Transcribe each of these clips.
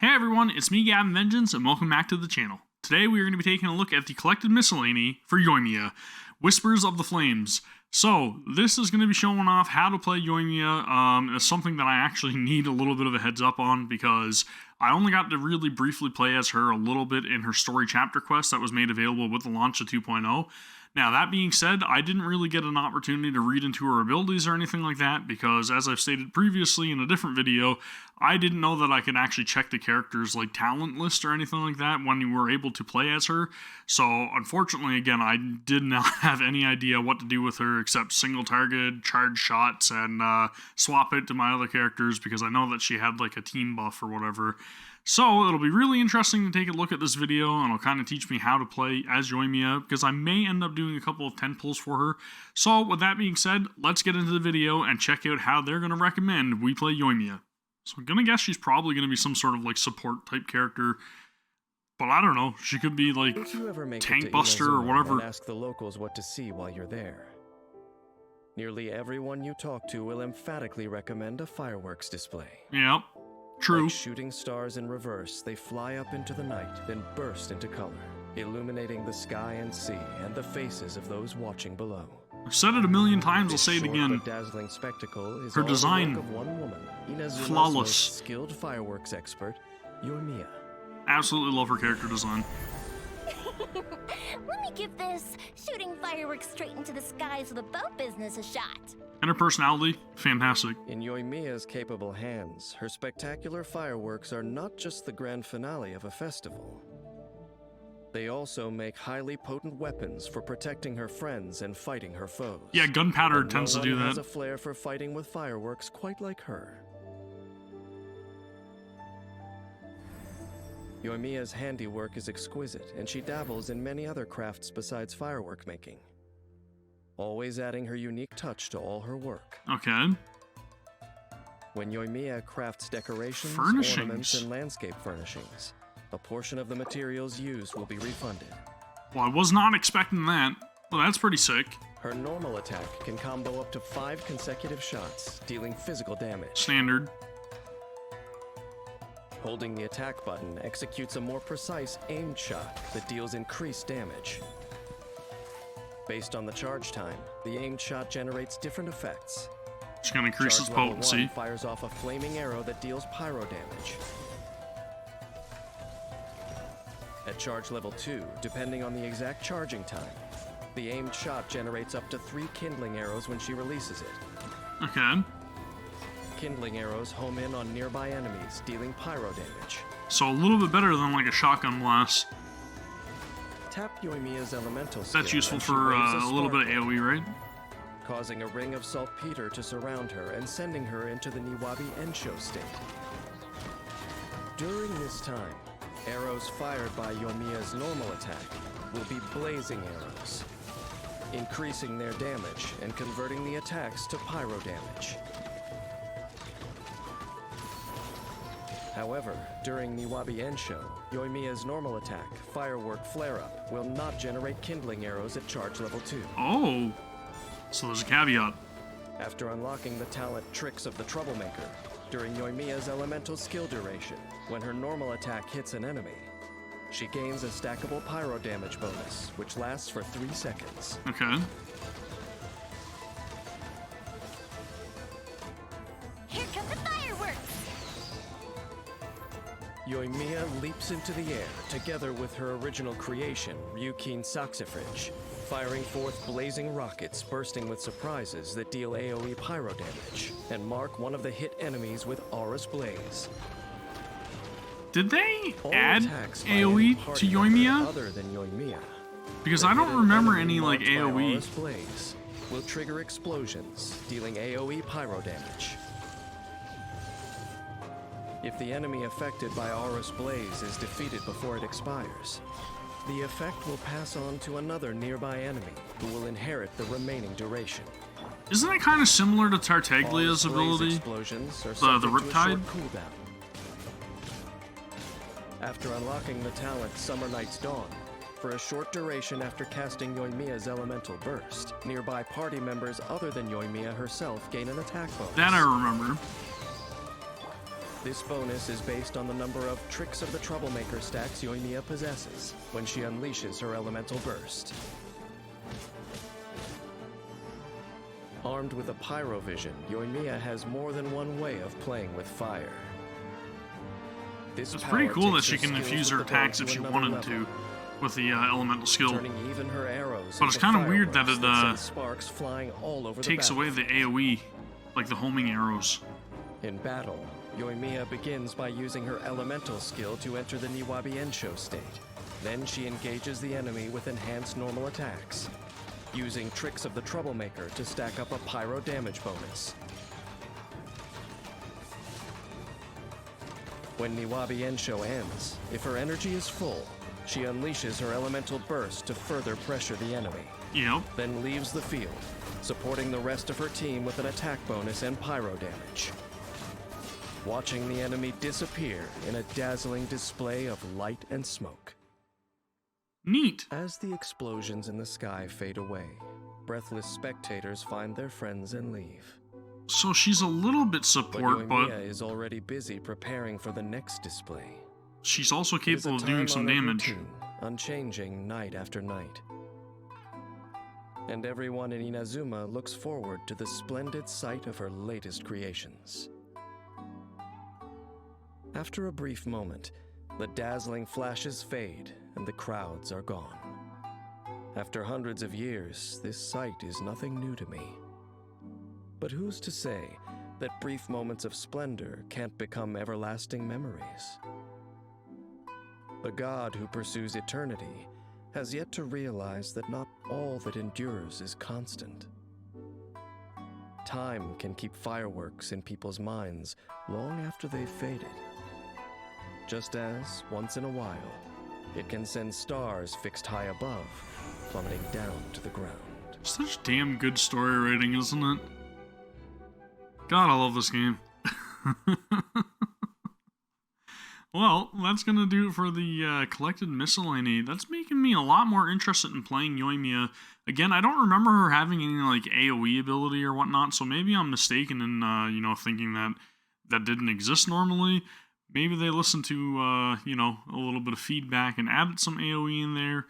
Hey everyone, it's me Gavin Vengeance and welcome back to the channel. Today we are going to be taking a look at the collected Miscellany for Yoimiya, Whispers of the Flames. So, this is going to be showing off how to play Yoimiya. It's something that I actually need a little bit of a heads up on because I only got to really briefly play as her a little bit in her story chapter quest that was made available with the launch of 2.0. Now, that being said, I didn't really get an opportunity to read into her abilities or anything like that because, as I've stated previously in a different video, I didn't know that I could actually check the character's talent list or anything like that when you were able to play as her. So, unfortunately, again, I did not have any idea what to do with her except single target, charge shots, and swap it to my other characters because I know that she had a team buff or whatever. So, it'll be really interesting to take a look at this video, and it'll kind of teach me how to play as Yoimiya, because I may end up doing a couple of 10 pulls for her. So, with that being said, let's get into the video and check out how they're going to recommend we play Yoimiya. So, I'm going to guess she's probably going to be some sort of support type character, but I don't know. She could be Tank Buster or whatever. Ask the locals what to see while you're there. Nearly everyone you talk to will emphatically recommend a fireworks display. Yep. True. Like shooting stars in reverse, they fly up into the night, then burst into color, illuminating the sky and sea and the faces of those watching below. I've said it a million times, I'll say it again. Dazzling spectacle is her design, of one woman, flawless. Skilled fireworks expert, Yoimiya. Absolutely love her character design. Let me give this shooting fireworks straight into the skies with a boat business a shot. And her personality, fantastic. In Yoimiya's capable hands, her spectacular fireworks are not just the grand finale of a festival. They also make highly potent weapons for protecting her friends and fighting her foes. Yeah, gunpowder tends to do that. No one has a flair for fighting with fireworks quite like her. Yoimiya's handiwork is exquisite, and she dabbles in many other crafts besides firework making, always adding her unique touch to all her work. Okay. When Yoimiya crafts decorations, furnishings, ornaments, and landscape furnishings, a portion of the materials used will be refunded. Well, I was not expecting that. Well, that's pretty sick. Her normal attack can combo up to 5 consecutive shots, dealing physical damage. Standard. Holding the attack button executes a more precise aimed shot that deals increased damage. Based on the charge time, the aimed shot generates different effects. It's going to increase its potency. 1 fires off a flaming arrow that deals pyro damage. At charge level 2, depending on the exact charging time, the aimed shot generates up to 3 kindling arrows when she releases it. Okay. Kindling arrows home in on nearby enemies, dealing pyro damage. So a little bit better than a shotgun blast. Tap Yoimiya's elemental skill. That's useful for a little bit of AoE, right? Causing a ring of saltpeter to surround her and sending her into the Niwabi Ensho state. During this time, arrows fired by Yoimiya's normal attack will be blazing arrows, increasing their damage and converting the attacks to pyro damage. However, during Niwabi Ensho, Yoimiya's normal attack, Firework Flare-Up, will not generate kindling arrows at charge level 2. Oh, so there's a caveat. After unlocking the talent Tricks of the Troublemaker, during Yoimiya's elemental skill duration, when her normal attack hits an enemy, she gains a stackable pyro damage bonus, which lasts for 3 seconds. Okay. Here come the fireworks! Yoimiya leaps into the air, together with her original creation, Ryukin Saxifrage, firing forth blazing rockets bursting with surprises that deal AoE pyro damage, and mark one of the hit enemies with Aurous Blaze. Did they All add attacks by AoE any to party Yoimiya? other than Yoimiya, Because I don't remember any marked by AoE. Aurous Blaze will trigger explosions, dealing AoE pyro damage. If the enemy affected by Aurous Blaze is defeated before it expires, the effect will pass on to another nearby enemy who will inherit the remaining duration. Isn't that kind of similar to Tartaglia's Aurous Blaze ability? explosions are The subject to a Riptide? short cooldown. After unlocking the talent Summer Night's Dawn, for a short duration after casting Yoimiya's elemental burst, nearby party members other than Yoimiya herself gain an attack bonus. That I remember. This bonus is based on the number of Tricks of the Troublemaker stacks Yoimiya possesses when she unleashes her elemental burst. Armed with a pyrovision, Yoimiya has more than one way of playing with fire. This It's pretty power cool that takes she can skills infuse with her the bow attacks if she another wanted level, to with the elemental skill. turning even her arrows But it's into kind of weird that fireworks it send sparks flying all over takes the away the battlefield. AoE, like the homing arrows. In battle, Yoimiya begins by using her elemental skill to enter the Niwabi-Ensho state. Then she engages the enemy with enhanced normal attacks, using Tricks of the Troublemaker to stack up a pyro damage bonus. When Niwabi-Ensho ends, if her energy is full, she unleashes her elemental burst to further pressure the enemy, Yep. then leaves the field, supporting the rest of her team with an attack bonus and pyro damage. Watching the enemy disappear in a dazzling display of light and smoke. Neat. As the explosions in the sky fade away, breathless spectators find their friends and leave. So she's a little bit But support, but Yoimiya is already busy preparing for the next display. she's also It is a capable of doing some time-honored damage. routine, unchanging night after night. And everyone in Inazuma looks forward to the splendid sight of her latest creations. After a brief moment, the dazzling flashes fade and the crowds are gone. After hundreds of years, this sight is nothing new to me. But who's to say that brief moments of splendor can't become everlasting memories? The god who pursues eternity has yet to realize that not all that endures is constant. Time can keep fireworks in people's minds long after they've faded. Just as, once in a while, it can send stars fixed high above, plummeting down to the ground. Such damn good story writing, isn't it? God, I love this game. Well, that's gonna do it for the collected miscellany. That's making me a lot more interested in playing Yoimiya. Again, I don't remember her having any like AoE ability or whatnot, so maybe I'm mistaken in thinking that that didn't exist normally. Maybe they listened to a little bit of feedback and added some AoE in there.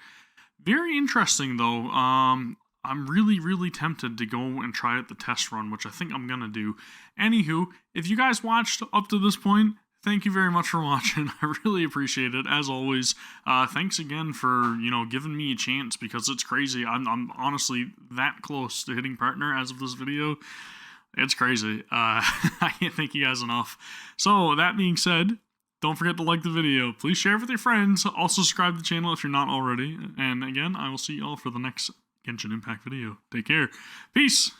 Very interesting though. I'm really tempted to go and try out the test run, which I think I'm gonna do. Anywho, if you guys watched up to this point, thank you very much for watching. I really appreciate it, as always. Thanks again for, giving me a chance, because it's crazy. I'm honestly that close to hitting partner as of this video. It's crazy. I can't thank you guys enough. So, that being said, don't forget to like the video. Please share it with your friends. Also, subscribe to the channel if you're not already. And again, I will see you all for the next Genshin Impact video. Take care. Peace!